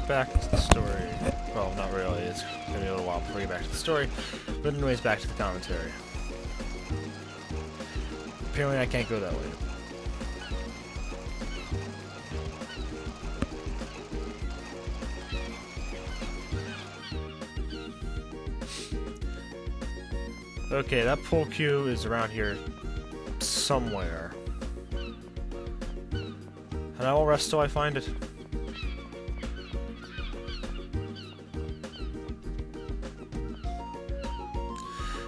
Back to the story. Well, not really. It's gonna be a little while before we get back to the story. But anyways, back to the commentary. Apparently I can't go that way. Okay, that pool cue is around here somewhere. And I will rest till I find it.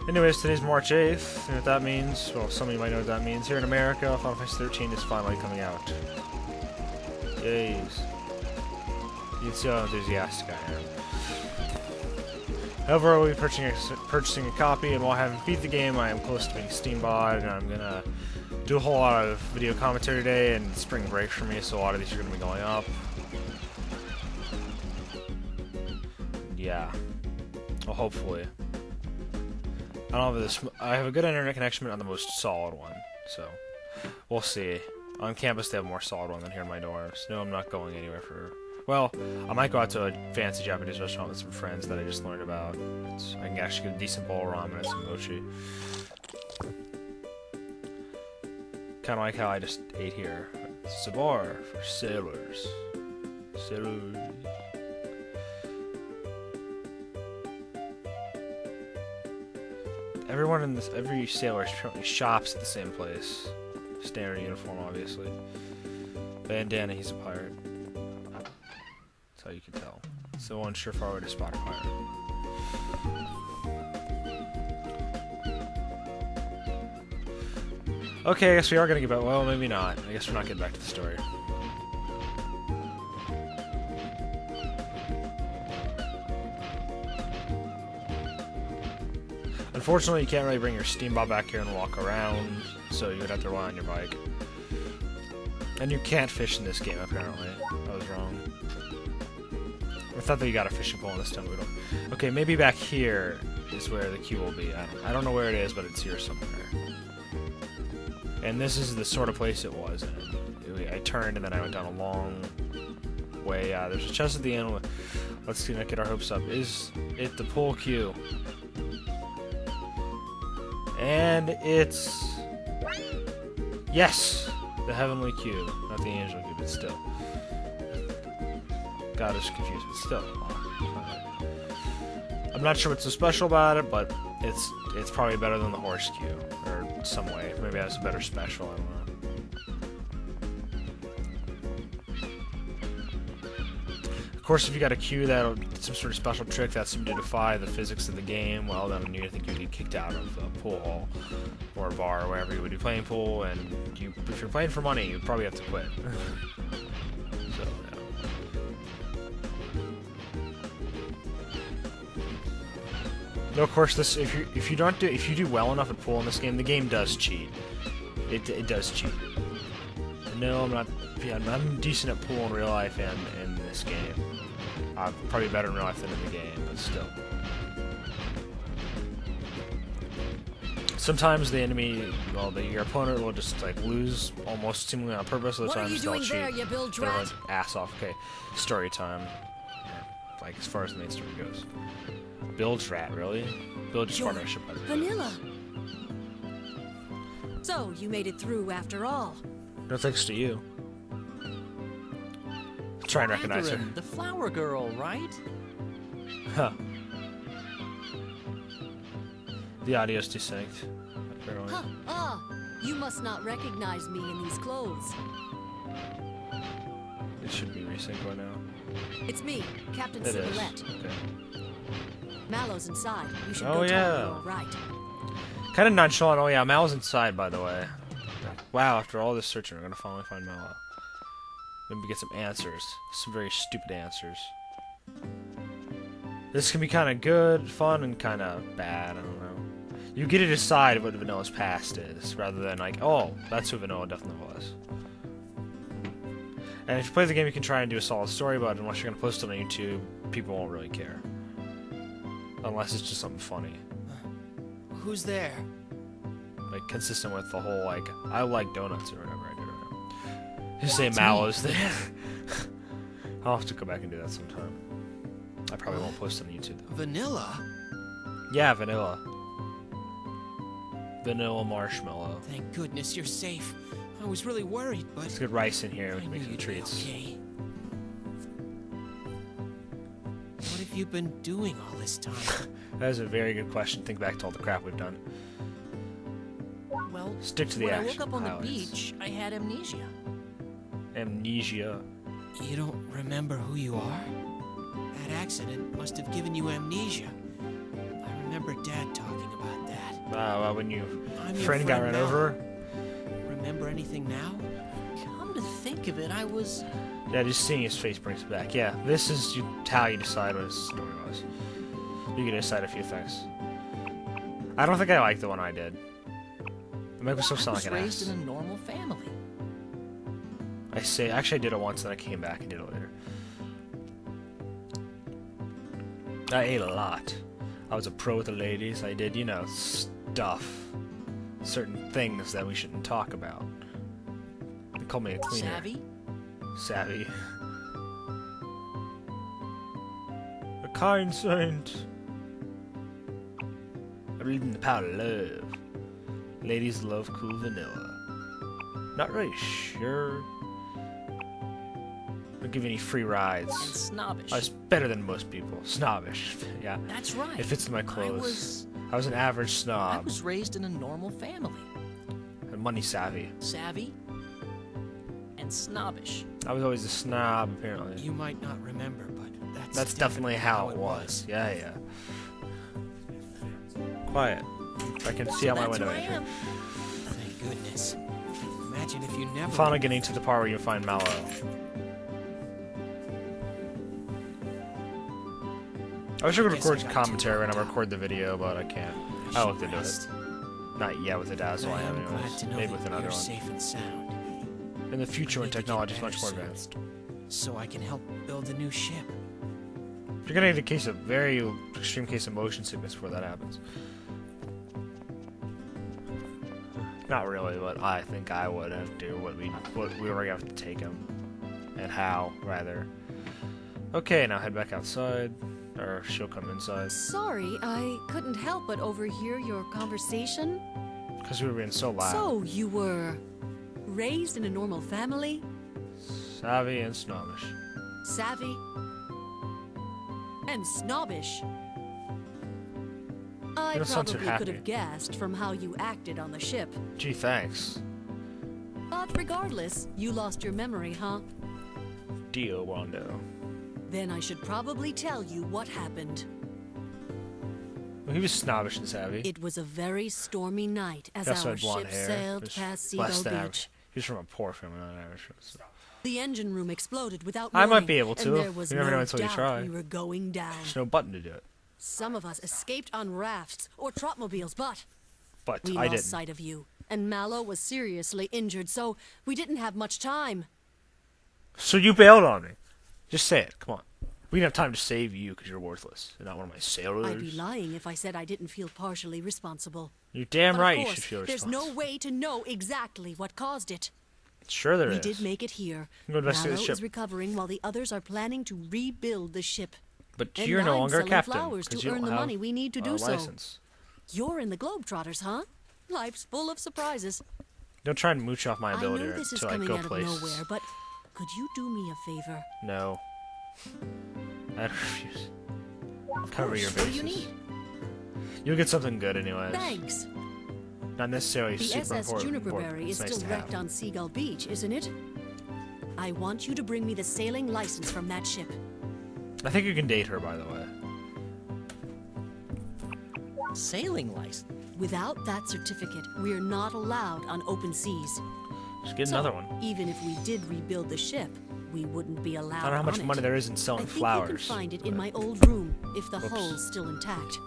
Anyways, today's March 8th, and what that means, well, some of you might know what that means. Here in America, Final Fantasy 13 is finally coming out. Jeez. You can see how enthusiastic I am. However, I will be purchasing a copy, and while I haven't beat the game, I am close to being Steambot, and I'm gonna do a whole lot of video commentary today, and it's spring break for me, so a lot of these are gonna be going up. Yeah. Well, hopefully. I don't have this. I have a good internet connection, but not the most solid one. So, we'll see. On campus, they have a more solid one than here in my dorms. No, I'm not going anywhere for. Well, I might go out to a fancy Japanese restaurant with some friends that I just learned about. I can actually get a decent bowl of ramen and some mochi. Kind of like how I just ate here. It's a bar for sailors. Sailors. Everyone in this, every sailor shops at the same place. Standard uniform, obviously. Bandana, he's a pirate. That's how you can tell. It's the one surefire way to spot a pirate. Okay, I guess we are gonna get back. Well, maybe not. I guess we're not getting back to the story. Unfortunately, you can't really bring your Steambot back here and walk around, so you would have to rely on your bike. And you can't fish in this game, apparently. I was wrong. I thought that you got a fishing pole in this time. Okay, maybe back here is where the queue will be. I don't know where it is, but it's here somewhere. And this is the sort of place it was in. I turned and then I went down a long way. There's a chest at the end. Let's see, not get our hopes up. Is it the pool queue? And it's... Yes! The heavenly cube. Not the angel cube, but still. God is confused, but still. I'm not sure what's so special about it, but it's probably better than the horse cube. Or some way. Maybe that's a better special, I don't know. Of course, if you got a queue that some sort of special trick that seemed to defy the physics of the game, well, then I think you'd get kicked out of a pool hall or a bar or wherever you would be playing pool, and if you're playing for money, you'd probably have to quit. So, yeah. No, of course, this if you do well enough at pool in this game, the game does cheat. It does cheat. No, I'm not. Yeah, I'm decent at pool in real life and in this game. I'm probably better in real life than in the game, but still. Sometimes the enemy, well, your opponent will just like lose almost seemingly on purpose. Other times they'll cheat. There, you bilge rat? Ass off. Okay, story time. Like as far as the main story goes. Bilge rat, really? Bilge partnership. Vanilla. So you made it through after all. No thanks to you. Try and recognize her. The flower girl, right? Huh. The audio's desynced. Apparently. Huh. Ah, you must not recognize me in these clothes. It should be resynced by now. It's me, Captain It Silhouette. is. Okay. Mallow's inside. You should Oh, go yeah. tell her you're all right. Kind of nonchalant. Oh yeah, Mal's inside, by the way. Wow, after all this searching, we're gonna finally find Mal. Maybe get some answers. Some very stupid answers. This can be kind of good, fun, and kind of bad. I don't know. You get to decide what Vanilla's past is, rather than like, oh, that's who Vanilla definitely was. And if you play the game, you can try and do a solid story, but unless you're gonna post it on YouTube, people won't really care. Unless it's just something funny. Who's there? Like, consistent with the whole, like, I like donuts or whatever I do right now. Just say That's Mallow's there. I'll have to go back and do that sometime. I probably won't post it on YouTube, though. Vanilla? Yeah, Vanilla. Vanilla marshmallow. Thank goodness you're safe. I was really worried, but... There's good rice in here. We I can knew make some you'd be treats. okay. What have you been doing all this time? That is a very good question. Think back to all the crap we've done. Well, Stick to the when I action woke up on highlights. the beach, I had amnesia. Amnesia. You don't remember who you are? That accident must have given you amnesia. I remember Dad talking about that. When your I'm your friend got friend run now. over? Remember anything now? Come to think of it, I was... Yeah, just seeing his face brings it back. Yeah, this is how you decide what his story was. You can decide a few things. I don't think I like the one I did. It makes myself sound like an raised ass. in a normal family. Actually, I did it once, then I came back and did it later. I ate a lot. I was a pro with the ladies. I did, you know, stuff. Certain things that we shouldn't talk about. They call me a cleaner. Savvy? Savvy. A kind saint. I believe in the power of love. Ladies love cool vanilla. Not really sure. Don't give any free rides. And snobbish. I was better than most people. Snobbish. Yeah. That's right. It fits in my clothes. I was an average I snob. was raised in a normal family. And money savvy. Savvy and snobbish. I was always a snob, apparently. You might not remember, but That's definitely how it was. Yeah, yeah. Quiet. I can see out my That's window. who I Andrew. am. Thank goodness. Imagine if you never... Finally getting to the part where you find Mallow. I wish I could Guess I record got commentary when too I record the video, but I can't. I looked into it. Rest. Not yet with the Dazzle I have I'm glad anyways. to know Maybe that with another you're one. safe and sound, In the future when need to get technology is better much more soon. advanced. so I can help build a new ship. You're gonna get a case of very extreme case of motion sickness before that happens. Not really, but I think I would have to what we were gonna have to take him. And how, rather. Okay, now head back outside. Or she'll come inside. Sorry, I couldn't help but overhear your conversation. Because we were being so loud. So, you were raised in a normal family? Savvy and snobbish. Savvy? And snobbish? I You don't sound too probably could happy. have guessed from how you acted on the ship. Gee, thanks. But regardless, you lost your memory, huh? Dio Rondo. Then I should probably tell you what happened. Well, he was snobbish and savvy. It was a very stormy night as That's why our blonde ship hair. sailed Just past less Seagull than Beach. average. He was from a poor family, not an average. So. The engine room exploded without I might warning, be able to. and there was You never no know until you doubt try. we were going down. There's no button to do it. Some of us escaped on rafts or trotmobiles, but But we I lost didn't. sight of you. And Mallow was seriously injured, so we didn't have much time. So you bailed on me. Just say it. Come on. We didn't have time to save you because you're worthless. You're not one of my sailors. I'd be lying if I said I didn't feel partially responsible. You're damn But right of you course, should feel there's responsible. no way to know exactly what caused it. Sure there We is. did make it here. Go investigate the Mallow ship. is recovering while the others are planning to rebuild the ship. But And you're no I'm longer a selling captain. flowers 'cause to you earn don't the have money we need to a do so. license. You're in the Globetrotters, huh? Life's full of surprises. Don't try and mooch off my I ability know this is to like coming go out places. of nowhere, but could you do me a favor? No. I refuse. Of Cover course. your What do you bases. need? You'll get something good anyways. Thanks. Not necessarily The super SS important. Juniperberry is It's nice still to wrecked have. on Seagull Beach, isn't it? I want you to bring me the sailing license from that ship. I think you can date her, by the way. Sailing license. Without that certificate, we're not allowed on open seas. Just get So, another one. even if we did rebuild the ship, we wouldn't be allowed I don't know how much on it. money there is in I selling think flowers. you can find it in but- my old room, if the Whoops. hull's still intact.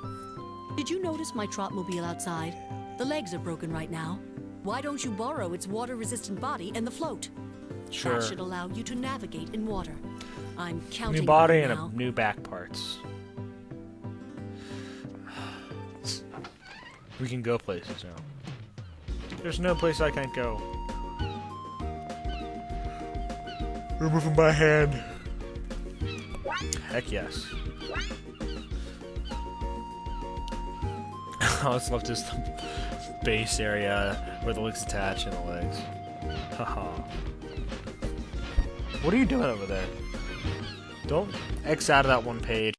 Did you notice my trotmobile outside? The legs are broken right now. Why don't you borrow its water-resistant body and the float? Sure. That should allow you to navigate in water. I'm counting New on body you and now. a new back parts. We can go places now. There's no place I can't go. Removing my hand. Heck yes. I just love just the base area where the legs attach and the legs. Haha. What are you doing over there? Don't X out of that one page.